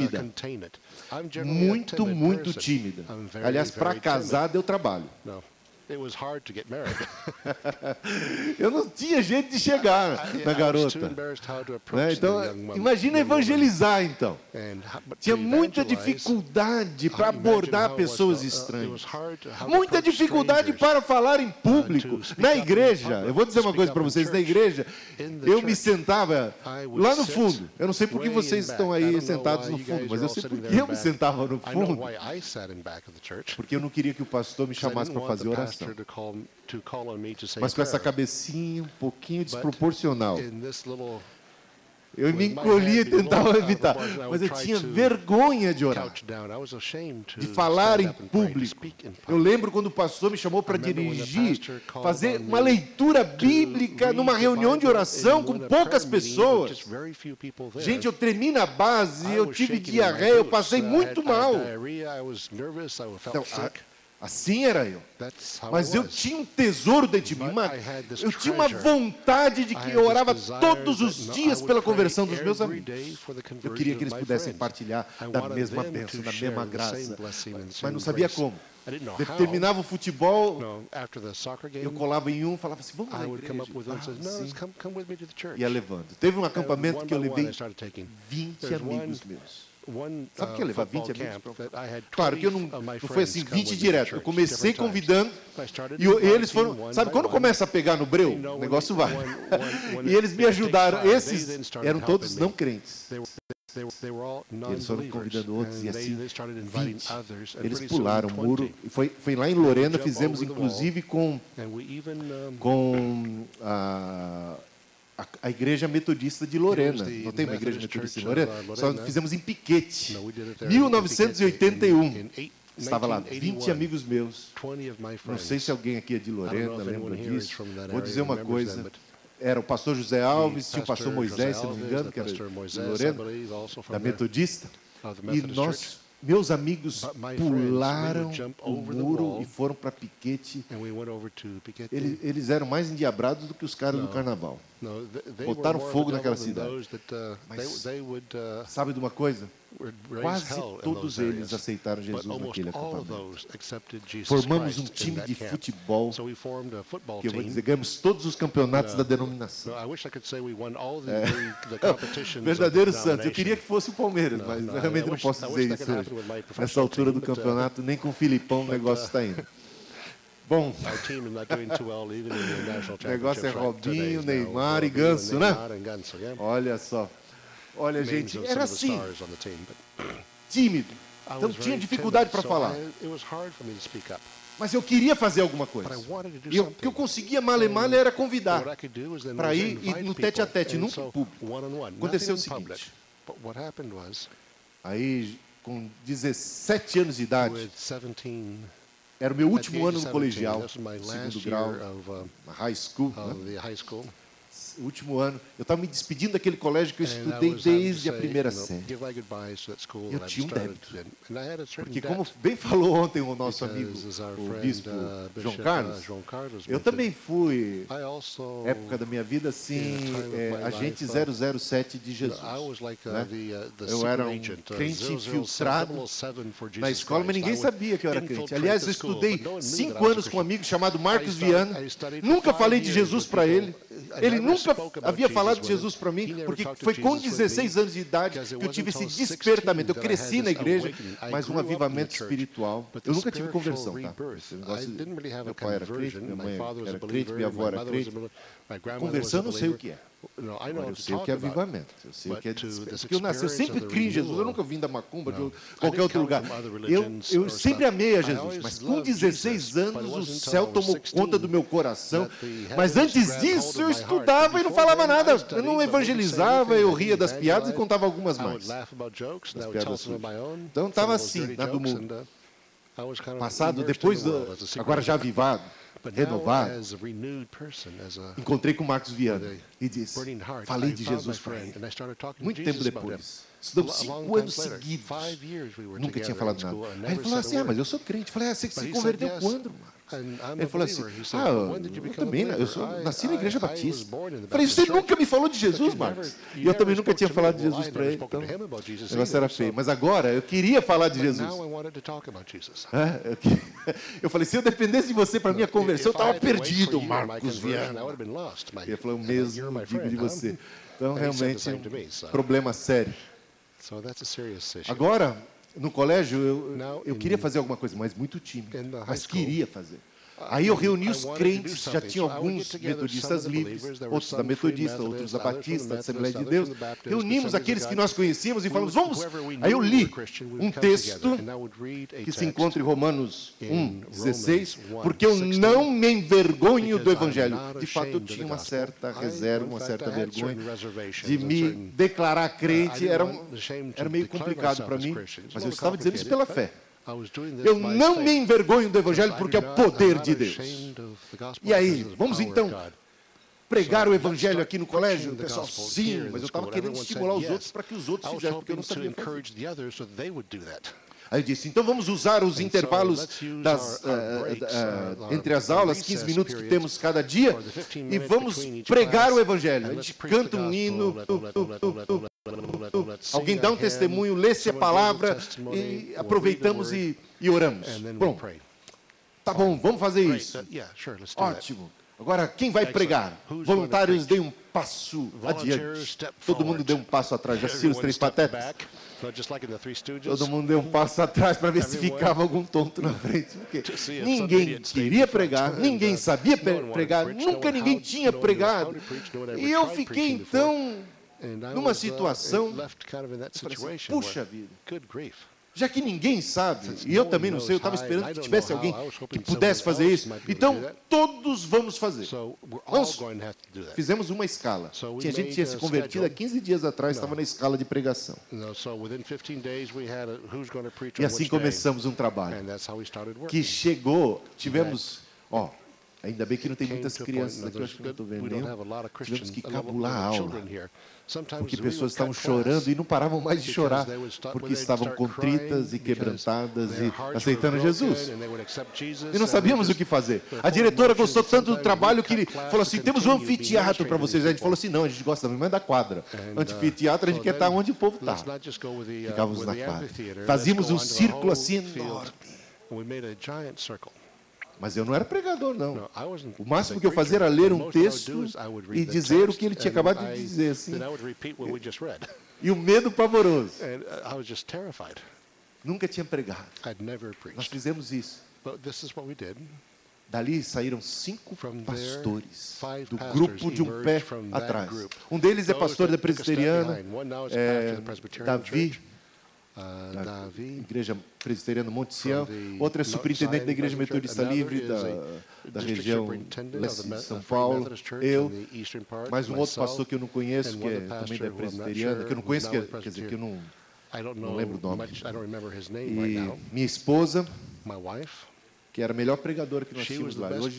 tímida. Muito, muito tímida. Aliás, para casar deu trabalho. Eu não tinha jeito de chegar na garota. Né? Então, imagina evangelizar, então. Tinha muita dificuldade para abordar pessoas estranhas. Muita dificuldade para falar em público. Na igreja, eu vou dizer uma coisa para vocês, na igreja, eu me sentava lá no fundo. Eu não sei por que vocês estão aí sentados no fundo, mas eu sei por que eu me sentava no fundo. Porque eu não queria que o pastor me chamasse para fazer oração. Mas com essa cabecinha um pouquinho desproporcional. Eu me encolhia e tentava evitar. Mas eu tinha vergonha de orar, de falar em público. Eu lembro quando o pastor me chamou para dirigir, fazer uma leitura bíblica numa reunião de oração com poucas pessoas. Gente, eu tremi na base, eu tive diarreia, eu passei muito mal. Então, assim era eu. Mas eu tinha um tesouro dentro de mim. Eu tinha uma vontade de que eu orava todos os dias pela conversão dos meus amigos. Eu queria que eles pudessem partilhar da mesma bênção, da mesma graça. Mas não sabia como. Terminava o futebol, eu colava em um, falava assim, vamos na igreja. Ia levando. Teve um acampamento que eu levei 20 amigos meus. Sabe o que é levar 20 amigos? Claro que eu não foi assim, 20 direto. Eu comecei convidando e eles foram... Sabe, quando começa a pegar no breu, o negócio vai. E eles me ajudaram. Esses eram todos não crentes. Eles foram convidando outros e assim, 20. Eles pularam o muro. Foi lá em Lorena, fizemos inclusive com a Igreja Metodista de Lorena. Não tem uma Igreja Metodista de Lorena? Só fizemos em Piquete. 1981. Estava lá, 20 amigos meus. Não sei se alguém aqui é de Lorena, lembra disso. Vou dizer uma coisa. Era o pastor José Alves, tinha o pastor Moisés, se não me engano, que era de Lorena, da Metodista. E meus amigos pularam o muro e foram para Piquete. Eles eram mais endiabrados do que os caras do carnaval. Botaram fogo naquela cidade. Mas sabe de uma coisa? Quase todos eles aceitaram Jesus naquele acampamento. Formamos um time de futebol, que eu vou dizer, ganhamos todos os campeonatos da denominação. Verdadeiros santos. Eu queria que fosse o Palmeiras, mas realmente não posso dizer isso hoje. Nessa altura do campeonato, nem com o Filipão o negócio está indo. Bom, o negócio é Robinho, Neymar e Ganso, né? Olha só. Olha, gente, era assim, tímido. Então tinha dificuldade para falar. Mas eu queria fazer alguma coisa. E o que eu conseguia male-male era convidar para ir no tete-a-tete, nunca em público. Aconteceu o seguinte. Aí, com 17 anos de idade, era o meu último ano no colegial, segundo grau, na high school, né? Último ano, eu estava me despedindo daquele colégio que eu estudei desde a primeira série. Eu tinha um débito. Porque, como bem falou ontem o nosso amigo, o bispo João Carlos, eu também fui, época da minha vida, assim, agente 007 de Jesus. Né? Eu era um crente infiltrado na escola, mas ninguém sabia que eu era crente. Aliás, eu estudei 5 anos com um amigo chamado Marcos Viana. Nunca falei de Jesus para ele. Ele nunca havia falado de Jesus para mim, porque foi com 16 anos de idade que eu tive esse despertamento. Eu cresci na igreja, mas um avivamento espiritual. Eu nunca tive conversão, tá? Meu pai era crente, minha mãe era crente, minha avó era crente. Conversão eu não sei o que é. Agora, eu sei o que é avivamento. Eu sei o que é despertamento. Porque eu sempre criei em Jesus. Eu nunca vim da macumba, de qualquer outro lugar. Eu sempre amei a Jesus, mas com 16 anos o céu tomou conta do meu coração. Mas antes disso eu estudava e não falava nada. Eu não evangelizava, eu ria das piadas e contava algumas mais. Das piadas sujas. Então estava assim, na do mundo. Passado, depois, agora já avivado, renovado, encontrei com o Marcos Viana e disse, falei de Jesus para ele. Muito tempo depois. Estudamos 5 anos seguidos. Nunca tinha falado nada. Aí ele falou assim, mas eu sou crente. Eu falei, você se converteu quando, Marcos? Ele falou assim, eu também, eu nasci na Igreja Batista. Eu falei, você nunca me falou de Jesus, Marcos? E eu também nunca tinha falado de Jesus para ele, então o negócio era feio. Mas agora, eu queria falar de Jesus. Eu falei, se eu dependesse de você para minha conversão, eu estava perdido, Marcos Viana. Ele falou, o mesmo digo de você. Então, realmente, é um problema sério. Agora, no colégio, eu queria fazer alguma coisa, mas muito tímido. Mas queria fazer. Aí eu reuni os crentes, já tinha alguns metodistas livres, outros da Metodista, outros da Batista, da Assembleia de Deus. Reunimos aqueles que nós conhecíamos e falamos, vamos. Aí eu li um texto que se encontra em Romanos 1:16, porque eu não me envergonho do Evangelho. De fato, eu tinha uma certa reserva, uma certa vergonha de me declarar crente. Era meio complicado para mim, mas eu estava dizendo isso pela fé. Eu não me envergonho do Evangelho porque é o poder de Deus. E aí, vamos então pregar o Evangelho aqui no colégio? O pessoal, sim, mas eu estava querendo estimular os outros para que os outros fizessem, porque eu não sabia fazer. Aí eu disse, então vamos usar os intervalos entre as aulas, 15 minutos que temos cada dia, e vamos pregar o Evangelho. A gente canta um hino, alguém dá um testemunho, lê-se a palavra, e aproveitamos e oramos. Bom, tá bom, vamos fazer isso. Ótimo. Agora, quem vai pregar? Voluntários, deem um passo adiante. Todo mundo deu um passo atrás. Já assistiu os Três Patetas? Todo mundo deu um passo atrás para ver se ficava algum tonto na frente. Porque ninguém queria pregar, ninguém sabia pregar, nunca ninguém tinha pregado. E eu fiquei, então, numa situação, assim, puxa vida, já que ninguém sabe, e eu também não sei, eu estava esperando que tivesse alguém que pudesse fazer isso, então todos vamos fazer. Fizemos uma escala. A gente tinha se convertido há 15 dias atrás, estava na escala de pregação. E assim começamos um trabalho, que chegou, tivemos, ainda bem que não tem muitas crianças aqui, eu acho que não estou vendo nenhum. Tivemos que cabular a aula, porque pessoas estavam chorando e não paravam mais de chorar, porque estavam contritas e quebrantadas e aceitando Jesus. E não sabíamos o que fazer. A diretora gostou tanto do trabalho que falou assim, temos um anfiteatro para vocês. A gente falou assim, não, a gente gosta mais da quadra. Anfiteatro, a gente quer estar onde o povo está. Ficávamos na quadra. Fazíamos um círculo assim enorme. Mas eu não era pregador, não. O máximo que eu fazia era ler um texto e dizer o que ele tinha acabado de dizer. Assim. E o medo pavoroso. Nunca tinha pregado. Nós fizemos isso. Dali saíram 5 pastores do grupo de um pé atrás. Um deles é pastor da Presbiteriana, Davi. Igreja Presbiteriana Monte Sião, outra é superintendente da Igreja Metodista Livre da região leste de São Paulo, eu, mais um outro pastor que eu não conheço, que é também da Presbiteriana, que eu não conheço, quer dizer, que eu não lembro o nome, e minha esposa, que era a melhor pregadora que nós tínhamos lá, hoje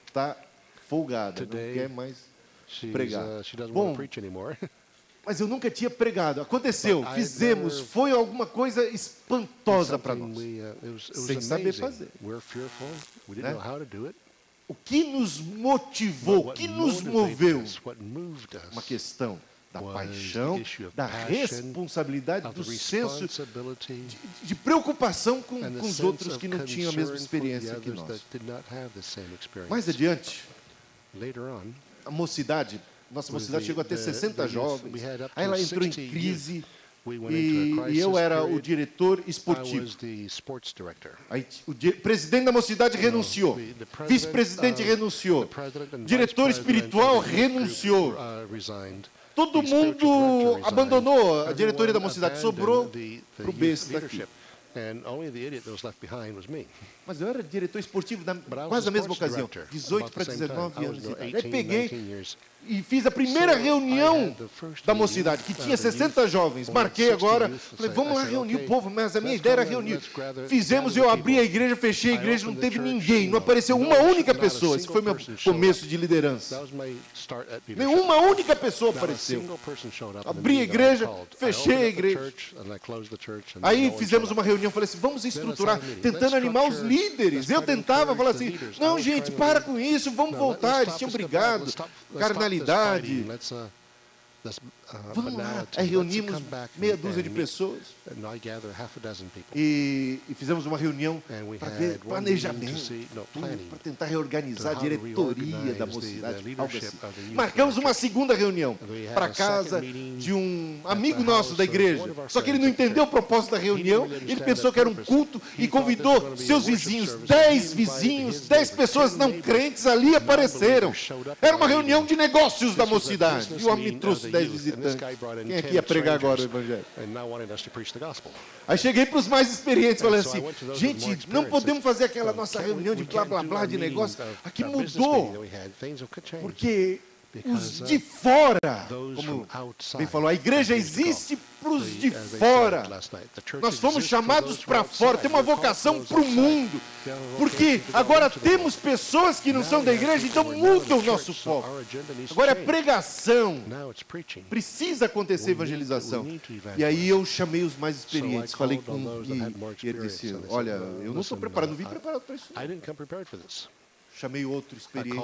está folgada, não quer mais pregar. Bom, mas eu nunca tinha pregado. Aconteceu, fizemos, foi alguma coisa espantosa para nós, sem saber fazer. Né? O que nos motivou, o que nos moveu? Uma questão da paixão, da responsabilidade, do senso de preocupação com os outros que não tinham a mesma experiência que nós. Mais adiante, a mocidade, nossa mocidade chegou a ter 60 jovens, aí ela entrou em crise e eu era o diretor esportivo. Aí, o presidente da mocidade renunciou, vice-presidente renunciou, diretor espiritual renunciou. Todo mundo abandonou a diretoria da mocidade, sobrou para o besta aqui. Mas eu era diretor esportivo quase na mesma ocasião, 18 para 19 anos de idade. Aí peguei e fiz a primeira reunião da mocidade, que tinha 60 jovens. Marquei agora, falei, vamos lá reunir o povo, mas a minha ideia era reunir. Fizemos, eu abri a igreja, fechei a igreja, não teve ninguém, não apareceu uma única pessoa. Esse foi meu começo de liderança. Nenhuma única pessoa apareceu. Abri a igreja, fechei a igreja. Aí fizemos uma reunião, falei assim, vamos estruturar, tentando animar os líderes. Eu tentava falar assim, não gente, para com isso, vamos voltar. Eles tinham brigado, carnalidade. Vamos lá. Aí reunimos meia dúzia de pessoas e fizemos uma reunião para ver planejamento, para tentar reorganizar a diretoria da mocidade, algo assim. Marcamos uma segunda reunião para casa de um amigo nosso da igreja, só que ele não entendeu o propósito da reunião, ele pensou que era um culto e convidou seus vizinhos, 10 vizinhos, 10 pessoas não crentes ali apareceram. Era uma reunião de negócios da mocidade e o homem me trouxe 10 visitantes. Quem aqui ia pregar agora o evangelho? Aí cheguei para os mais experientes, falei assim, gente, não podemos fazer aquela nossa reunião de blá blá blá de negócio, aqui mudou, porque os de fora, como bem falou, a igreja existe para os de fora. Nós fomos chamados para fora, tem uma vocação para o mundo, porque agora temos pessoas que não são da igreja, então muda o nosso foco. Agora é pregação, precisa acontecer evangelização. E aí eu chamei os mais experientes, falei com e ele disse, olha, eu não estou preparado, não vim preparado para isso. Chamei outro experiente.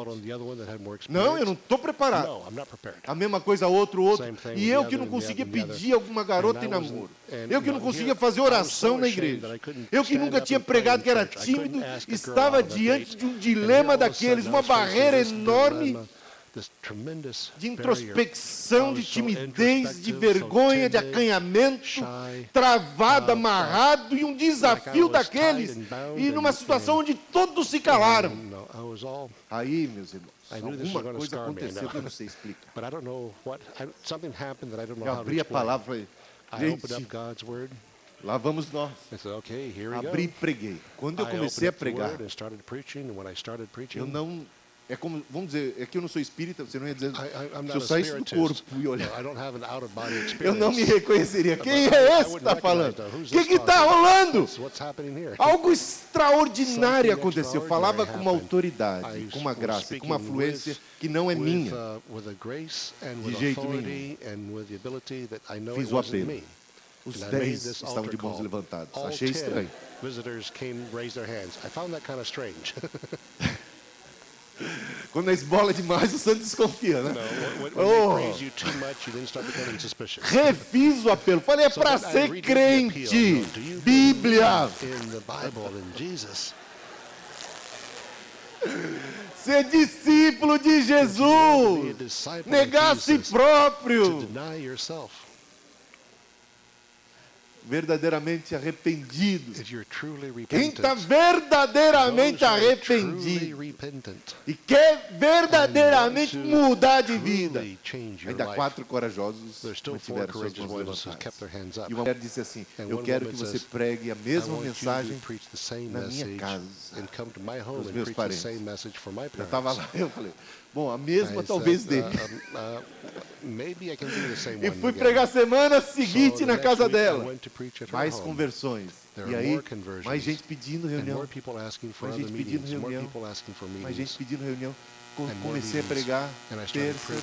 Não, eu não estou preparado. A mesma coisa, outro. E eu que não conseguia pedir alguma garota em namoro. Eu que não conseguia fazer oração na igreja. Eu que nunca tinha pregado, que era tímido, estava diante de um dilema daqueles, uma barreira enorme de introspecção, de timidez, de vergonha, de acanhamento, travado, amarrado, e um desafio daqueles, e numa situação onde todos se calaram. Aí, meus irmãos, alguma coisa aconteceu que eu não sei explicar. Eu abri a palavra e falei, gente, lá vamos nós. Abri e preguei. Quando eu comecei a pregar, eu não... É como, vamos dizer, é que eu não sou espírita, você não ia dizer, se eu saísse do corpo e olhar, eu não me reconheceria. Quem é esse que está falando? O que está rolando? Algo extraordinário aconteceu. Eu falava com uma autoridade, com uma graça, com uma fluência que não é minha, de jeito nenhum. Fiz o apelo. Os 10 estavam de mãos levantadas. Achei estranho. Quando esbola demais, o santo desconfia, né? Refiz o apelo. Falei, é para ser crente. Bíblia. Ser discípulo de Jesus. Negar a si próprio. Verdadeiramente arrependido. Quem está verdadeiramente arrependido e quer verdadeiramente mudar de vida. Ainda 4 corajosos mantiveram suas mãos levantadas. E uma mulher disse assim, eu quero que você pregue a mesma mensagem na minha casa, os meus parentes. Eu estava lá, eu falei, bom, a mesma talvez dê. E fui pregar semana seguinte na casa dela. Mais conversões. E aí, mais gente pedindo reunião. Mais gente pedindo reunião. Mais gente pedindo reunião. Comecei a pregar terça,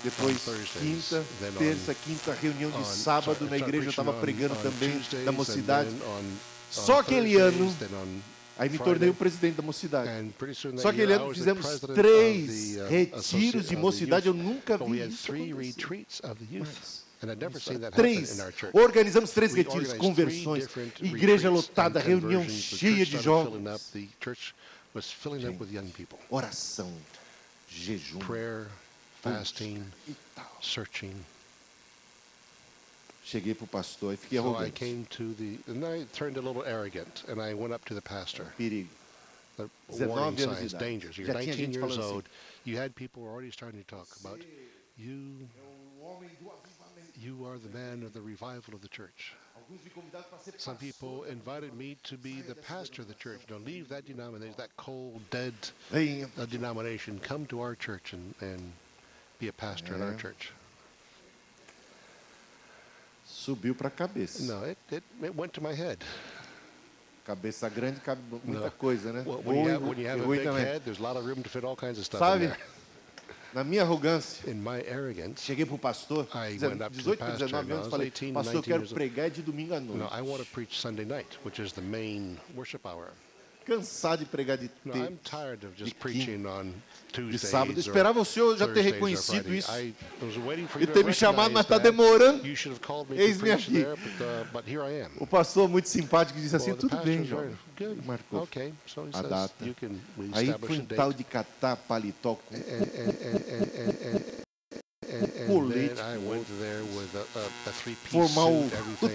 depois quinta, terça, quinta, reunião de sábado na igreja. Eu estava pregando também da mocidade. Só aquele ano, aí me tornei o presidente da mocidade. Só aquele ano fizemos 3 retiros de mocidade. Eu nunca vi isso acontecer. 3. Organizamos 3 retiros, conversões, igreja lotada, reunião cheia de jovens. Gente, oração, jejum, fasting, searching. Cheguei para o pastor e fiquei arrogante. Perigo. 19 anos de idade. Já tinha gente falando assim. You are the man of the revival of the church. Some people invited me to be the pastor of the church. Don't leave that denomination, that cold, dead denomination. Come to our church and be a pastor in our church. Subiu para a cabeça. No, it went to my head. Cabeça grande cabe muita coisa, né? Well, when you have a big head, there's a lot of room to fit all kinds of stuff in there. Na minha arrogância, in my arrogance, cheguei para o pastor, 18 para 19 anos, falei, pastor, eu quero pregar de domingo à noite. No, I want to preach Sunday night, which is the main worship hour. Cansado de pregar de I'm tired of just preaching on Tuesdays. De sábado. Esperava o senhor já ter reconhecido isso. E ter me chamado, mas está demorando. Eis-me aqui. O pastor muito simpático disse assim, tudo bem, jovem. Marcou a data. Aí foi um tal de catar paletó com colete, formar o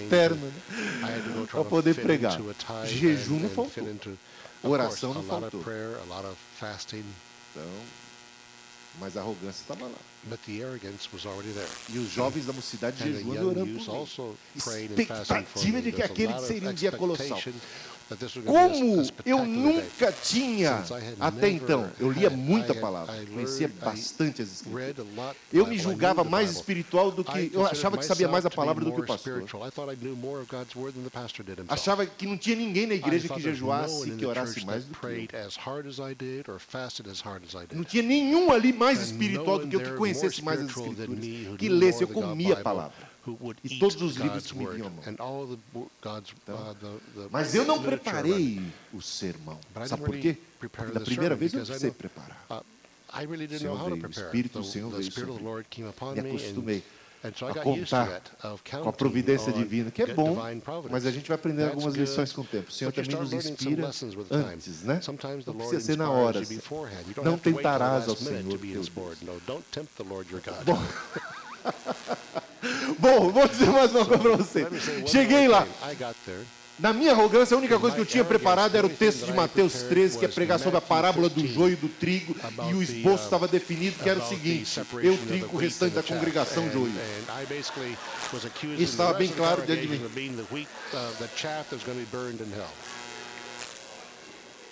terno, para poder pregar. Jejum não faltou. Oração não faltou. Então, mas a arrogância estava lá. E os jovens da mocidade jejuando e orando por mim. Expectativa de que aquele seria um dia colossal. Como eu nunca tinha, até então, eu lia muita palavra, conhecia bastante as escrituras. Eu me julgava mais espiritual do que, eu achava que sabia mais a palavra do que o pastor. Achava que não tinha ninguém na igreja que jejuasse, que orasse mais do que eu. Não tinha nenhum ali mais espiritual do que eu, que conhecesse mais as escrituras, que lesse, eu comia a palavra. E todos os livros que me vinham à mão. Então, mas eu não preparei o sermão. Sabe por quê? Porque da primeira vez eu precisei preparar. O Espírito do Senhor veio sobre mim. Me acostumei a contar com a providência divina, que é bom, mas a gente vai aprender algumas lições com o tempo. O Senhor também nos inspira antes, né? Não precisa ser na hora. Não tentarás ao Senhor teu Deus. Bom, vou dizer mais uma coisa para você. Cheguei lá. Na minha arrogância, a única coisa que eu tinha preparado era o texto de Mateus 13, que é pregar sobre a parábola do joio e do trigo, e o esboço estava definido, que era o seguinte: eu trigo o restante da congregação joio. Isso estava bem claro dentro de mim.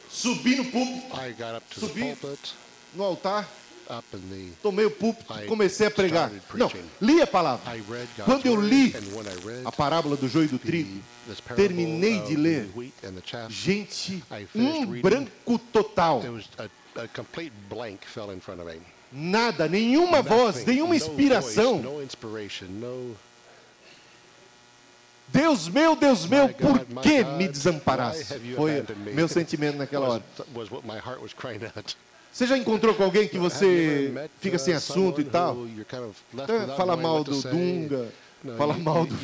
Subi no púlpito, subi no altar, tomei o púlpito e comecei a pregar. Não, li a palavra. Quando eu li a parábola do joio e do trigo, terminei de ler, gente, branco total. Nada, nenhuma voz, nenhuma inspiração. Deus meu, por que me desamparaste? Foi meu sentimento naquela hora. Você já encontrou com alguém que você fica sem assunto e tal? Fala mal do Dunga, fala mal do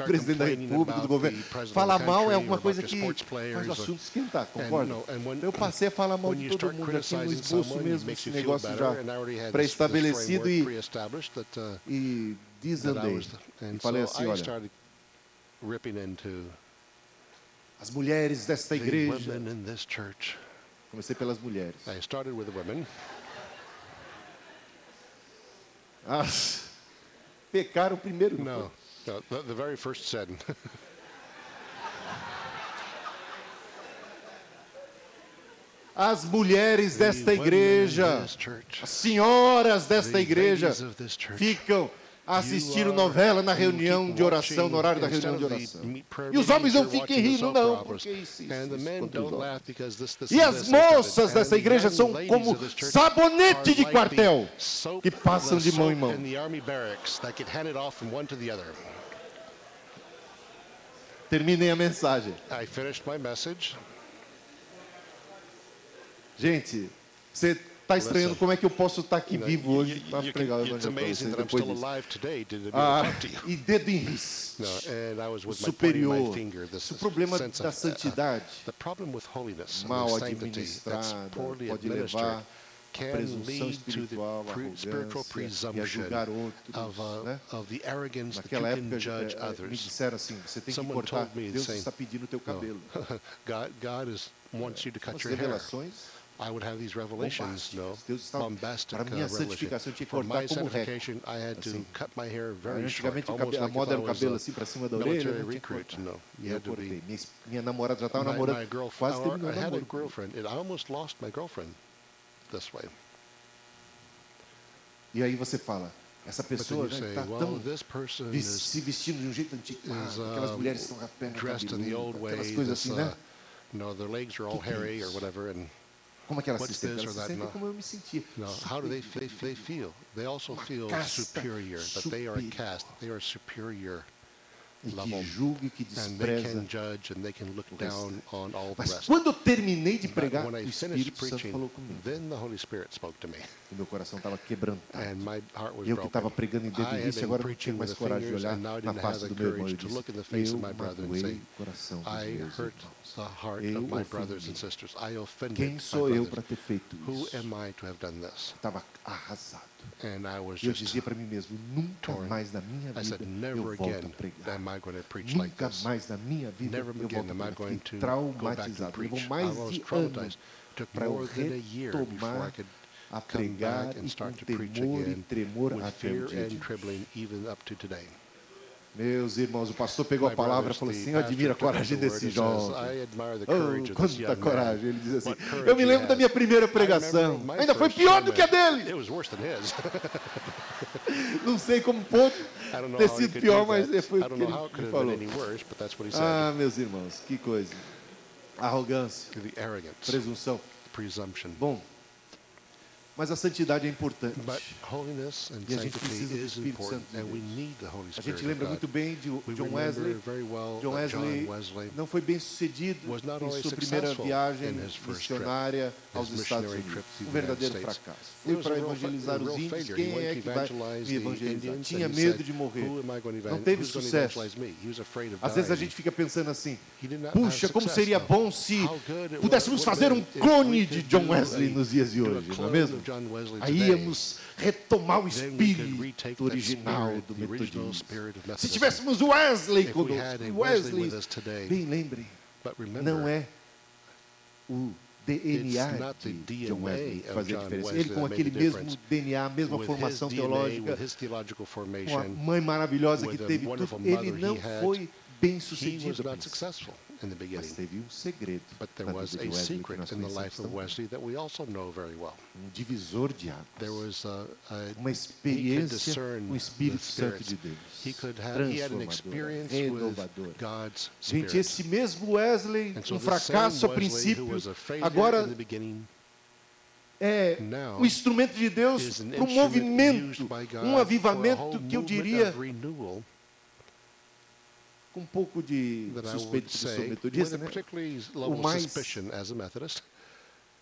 presidente da República, do governo. Falar mal é alguma coisa que faz o assunto esquentar, concorda? Eu passei a falar mal de todo mundo, já tinha no esboço mesmo esse negócio já pré-estabelecido e desandei. E falei assim, olha, as mulheres desta igreja... Comecei pelas mulheres. I started with the women. Pecaram primeiro. No, the very first sin. As mulheres desta igreja, as senhoras desta igreja, ficam assistiram novela na reunião de oração, no horário da reunião de oração. E os homens não fiquem rindo, não, porque isso. E as moças dessa igreja são como sabonete de quartel, que passam de mão em mão. Terminei a mensagem. Gente, você está estranhando como é que eu posso estar aqui vivo hoje para pregar o evangelho para vocês depois disso. E dedo em ris, o superior, o problema da santidade, mal administrada, pode levar a presunção espiritual, a arrogância e a julgar outros. Né? Naquela época me disseram assim, você tem que cortar, Deus está pedindo o teu cabelo. As revelações I would have these revelations, bombastic para minha santificação eu tinha que cortar como reto. Assim. Antigamente a moda era o cabelo assim para cima da orelha, eu tinha que cortar. E eu cortei. Minha namorada já estava namorando, quase terminou o namoro. I almost lost my girlfriend this way. E aí você fala, essa pessoa está tão se vestindo de um jeito antiquado, aquelas mulheres estão com a perna cabeluda, aquelas coisas assim, né? Their legs are all hairy or whatever, and como é que ela se sente? Ela se sente como eu me sentia. How do they feel? They also feel superior, that they are a caste, they are superior level, and they can judge and they can look down on all the Mas rest. quando eu terminei de pregar, When I o finished Espírito Santo falou preaching, comigo. then the Holy Spirit spoke to me, E meu coração estava quebrantado. and my heart was Eu que estava broken. pregando em dedo I had início, been agora não preaching tinha with mais the coragem de fingers, olhar and now I na didn't face have do the meu irmão. courage Eu to look in the face disse, of my brother and magoei say, o coração dos I meus hurt irmãos. the heart Eu of my ofendi. brothers and sisters. I offended Quem my sou eu para brothers. ter feito Who isso? am I to have done this? Estava arrasado. And I was E eu just dizia para mim mesmo, nunca torn. mais na minha I said, vida never eu volto a again pregar. am I going to preach like Nunca this. mais na minha vida Never eu again volto a am I pregar. going Fiquei to go back and traumatizado. Levou preach. I mais was de ano traumatized. Took para eu more than a year before I retomar could a come pregar back and e start to com preach temor e again tremor with até fear o dia de and hoje. trembling even up to today. Meus irmãos, o pastor pegou a My palavra e brothers, falou the assim, eu admiro a pastor took coragem the word desse and says, jovem. I admire the courage of this Quanta young man. coragem. Ele diz assim, What courage eu me he lembro da has. minha primeira I remember pregação. my Ainda foi first pior do que a sermon. dele. It was worse than his. Não sei como pôde I don't know ter how he sido could pior, do mas that. foi I o que don't know how it ele could me have been falou. any worse, but that's what he said. Ah, meus irmãos, que coisa. Arrogância, The arrogance, presunção. presumption. Bom, mas a santidade é importante. But holiness and E a gente sanctity precisa do is Espírito important, Santo de and we Deus. need the Holy A Spirit gente lembra of muito God. bem de We John remember Wesley. very well John that Wesley John Wesley não foi bem sucedido was not em only sua primeira successful viagem in his first missionária trip, aos his Estados missionary Unidos. trip to the Verdadeiro United States. fracasso. It Fui was para a real evangelizar os real índios. failure. He Quem went é to que vai evangelize me the evangelizar? Indians, Tinha and he medo said, de morrer. Who am I going to Não teve who's going to sucesso. evangelize me? He was afraid of Às vezes a dying. gente fica pensando assim, He did not puxa, have como success, seria though. bom se How good it pudéssemos would have fazer been um if clone we de could John do Wesley nos dias de do a hoje, não é clone mesmo? of John Wesley Aí today. íamos retomar o Then we could retake espírito that original spirit, do the original metodismo. spirit of Se Methodism. tivéssemos Wesley If we had a Wesley with Wesley, us today, bem lembrem, but remember, não é o DNA It's not the de John Wesley que DNA fazia a of John diferença. Wesley Ele com that made aquele the mesmo difference. DNA, a mesma with formação his DNA, teológica, with his theological com a formation, mãe maravilhosa que with a teve wonderful tudo, ele mother não he had, foi bem he was sucedido. not successful in the Mas beginning. teve um segredo But there na was vida a de Wesley que secret nós in the conhecemos life of também. Wesley that we also know very well. Divisor de águas. There was Uma he could experiência discern com o Espírito the Santo spirits. de Deus. He had an experience with Renovadora. God's Gente, Spirit. esse mesmo Wesley, And so um the same fracasso a Wesley princípio, who was a failure agora in the beginning, é now um instrumento de Deus is an para um instrument movimento, used by God um for a avivamento whole que eu movement diria, of renewal com um pouco de that I suspeito would que sou say, with metodista, a né? particularly level of mais suspicion as a Methodist,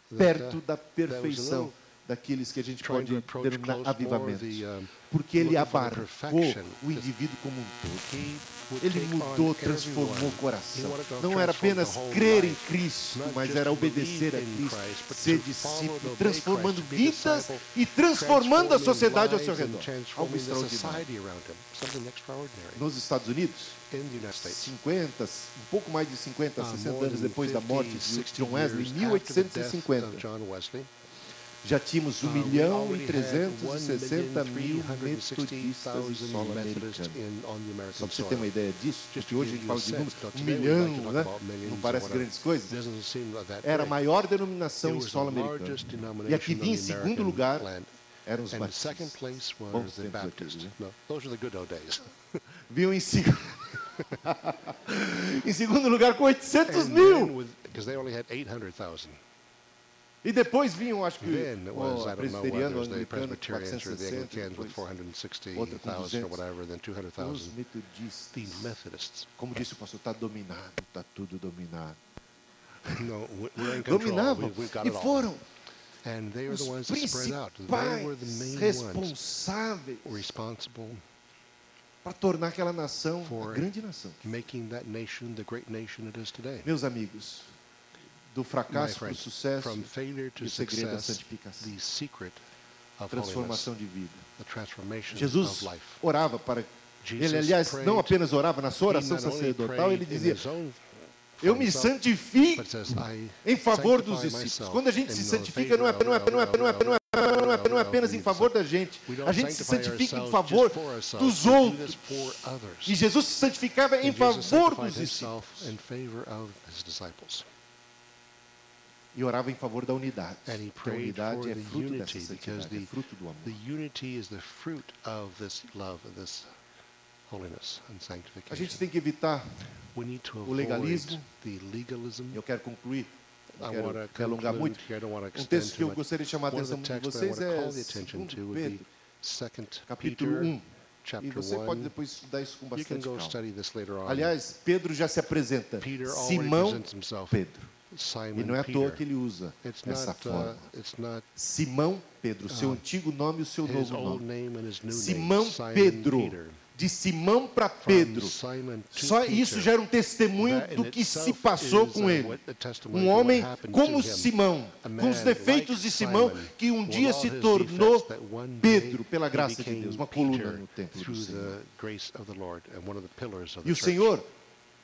that, perto da that was a perfeição little daqueles que a gente trying to pode approach denominar close more avivamentos. the Porque ele looking for the abarcou perfection. o indivíduo como um todo. he would Ele take mudou, on transformou everyone. o coração. He wanted to Não era transform apenas the whole crer em life, Cristo, not mas just era to obedecer a believe in Cristo, Christ, but ser to discípulo, follow, obey transformando Christ, be vidas disciple, e transformando a sociedade ao seu lives and redor. Algo transforming the extraordinário. society around him. Something extraordinary. Nos Estados Unidos, In the United States, 50, um pouco mais de 50, 60 more anos than depois da 50, morte de 60 John Wesley, em years after the death 1850, of John Wesley, já tínhamos 1 we milhão already e had 360 mil 1,360,000 metodistas em solo Methodists americano. on the American Só para você ter soil. uma ideia disso, Just porque to hoje a give gente you a fala de sense, números, now 1 today we milhão, like to talk né? about millions Não or parece whatever. grandes coisas. Doesn't seem like that Era a big. maior denominação It em was the solo americano. largest E a que denomination vinha em on the segundo American lugar land. eram os And the second batistas. place Bons was the tempos Baptist. aqueles, né? No, those were the good old days. Vinham em segundo... em segundo lugar com 800 And mil. then because they only had 800,000. E depois vinham, acho que, Then it was, o I don't know presbiteriano, whether it was the anglicano, com Presbyterians or the 460, Anglicans with depois outra com 460,000 or 200. whatever, then Os 200,000. metodistas, The Methodists. como disse o pastor, está dominado, está tudo dominado. No, we're in control. Dominavam We've got e it all. foram And they are os the ones that spread out. They were the principais main ones responsáveis responsible para tornar aquela nação For- a grande nação. making that nation the great nation it is today. Meus amigos, do My fracasso para o friends, sucesso, from failure to o segredo da success, santificação, the secret of holiness, transformação de vida. the transformation Jesus of life. orava para... Jesus Ele, aliás, prayed, não apenas orava na sua he oração not only sacerdotal, ele prayed in dizia, his own eu for me himself, santifico but says, I em favor dos sanctify discípulos. myself Quando a gente in se the santifica, não é apenas em favor da gente. We A don't gente se sanctify santifica em ourselves favor just for ourselves. dos We do outros. this for others. E Jesus se santificava em And Jesus favor sanctified dos himself discípulos. in favor of his disciples. E orava em favor da unidade. And he Porque a prayed unidade for é the fruto dessa unity, because santidade, é fruto do amor. the unity is the fruit of this love, of this holiness and A sanctification. gente tem que evitar We need to o avoid legalismo. the legalism. Eu quero concluir, I não want to quero alongar muito. conclude here. I don't want to Um extend texto que too eu much. gostaria de chamar a One of atenção the de texts that I vocês want to é call the attention 2 to would be Pedro, 2 capítulo Peter, 1. E chapter você pode 1. depois estudar isso com You can bastante go calma. study this later on. Aliás, Pedro já se apresenta. Peter already Simão presents himself. Pedro. Simon E não é à toa Peter. que ele usa It's essa not, forma. it's not Simão Pedro, seu antigo nome e o seu his novo old nome. name and his new Simão name. Simon Pedro. Peter. De Simão para From Pedro. Simon to Só Peter. isso já era um testemunho That in do que se itself passou is, com ele. what the testimony Um of what homem happened como to him. Simão, A com os man defeitos like de Simão, Simon, que um with dia all se his tornou defects, that one Pedro, day pela he graça de became Deus, uma coluna Peter no templo do through Senhor. the grace of the Lord and one of the pillars of E the o church. Senhor,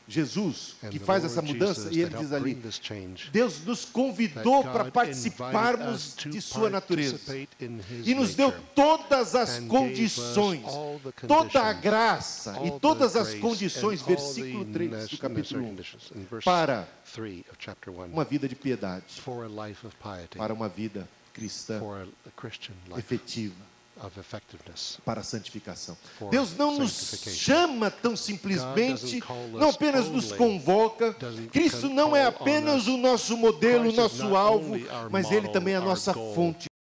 Jesus, And que the faz Lord essa mudança, Jesus e ele that diz helped ali, bring this change, Deus nos convidou that para God participarmos invited us to de sua natureza. participate in his E nos deu nature. todas as And condições, gave us all the toda a conditions, graça all e the todas as grace, condições, and all versículo the 3 do necessary capítulo 1, conditions. In verse para 3 of chapter 1, uma vida de piedade, for a life of piety, para uma vida cristã for a Christian life efetiva, of effectiveness. para a santificação. For Deus não nos sanctification. chama tão God simplesmente, doesn't call us não apenas nos only, convoca. doesn't Cristo não é call on apenas us. o nosso modelo, o Christ is nosso not alvo, only our mas Ele model, também é a our nossa goal, fonte